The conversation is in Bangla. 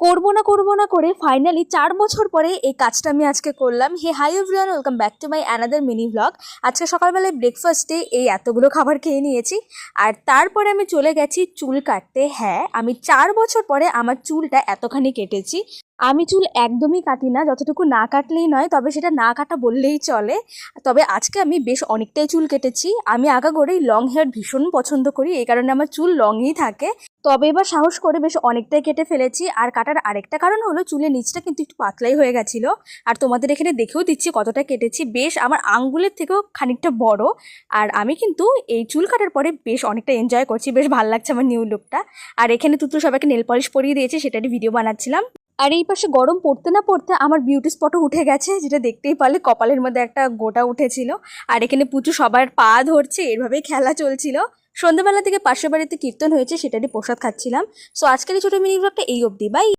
করবো না করে ফাইনালি 4 বছর পরে এই কাজটা আমি আজকে করলাম। Hey hi everyone, welcome back to my another mini blog. আজকে সকালবেলায় ব্রেকফাস্টে এই এতগুলো খাবার খেয়ে নিয়েছি, আর তারপরে আমি চলে গেছি চুল কাটতে। হ্যাঁ, আমি 4 বছর পরে আমার চুলটা এতখানি কেটেছি। আমি চুল একদমই কাটি না, যতটুকু না কাটলেই নয়, তবে সেটা না কাটা বললেই চলে। তবে আজকে আমি বেশ অনেকটাই চুল কেটেছি। আমি আগাগোড়াই লং হেয়ার ভীষণ পছন্দ করি, এই কারণে আমার চুল লংই থাকে। তবে এবার সাহস করে বেশ অনেকটাই কেটে ফেলেছি। আর কাটার আরেকটা কারণ হলো চুলের নিচটা কিন্তু একটু পাতলাই হয়ে গেছিল। আর তোমাদের এখানে দেখেও দিচ্ছি কতটা কেটেছি, বেশ আমার আঙ্গুলের থেকেও খানিকটা বড়। আর আমি কিন্তু এই চুল কাটার পরে বেশ অনেকটা এনজয় করছি, বেশ ভালো লাগছে আমার নিউ লুকটা। আর এখানে তুতু সবাইকে নেল পলিশ পরিয়ে দিয়েছে, সেটারই ভিডিও বানাচ্ছিলাম। আর এই পাশে গরম পড়তে না পড়তে আমার বিউটি স্পটও উঠে গেছে, যেটা দেখতেই পারলে কপালের মধ্যে একটা গোটা উঠেছিল। আর এখানে পুচু সবার পা ধরছে, এভাবেই খেলা চলছিল। সন্ধ্যাবেলা থেকে পাশের বাড়িতে কীর্তন হয়েছে, সেটারই প্রসাদ খাচ্ছিলাম। সো আজকের এই ছোটো মিনি ব্লগটা এই অবধি, বাই।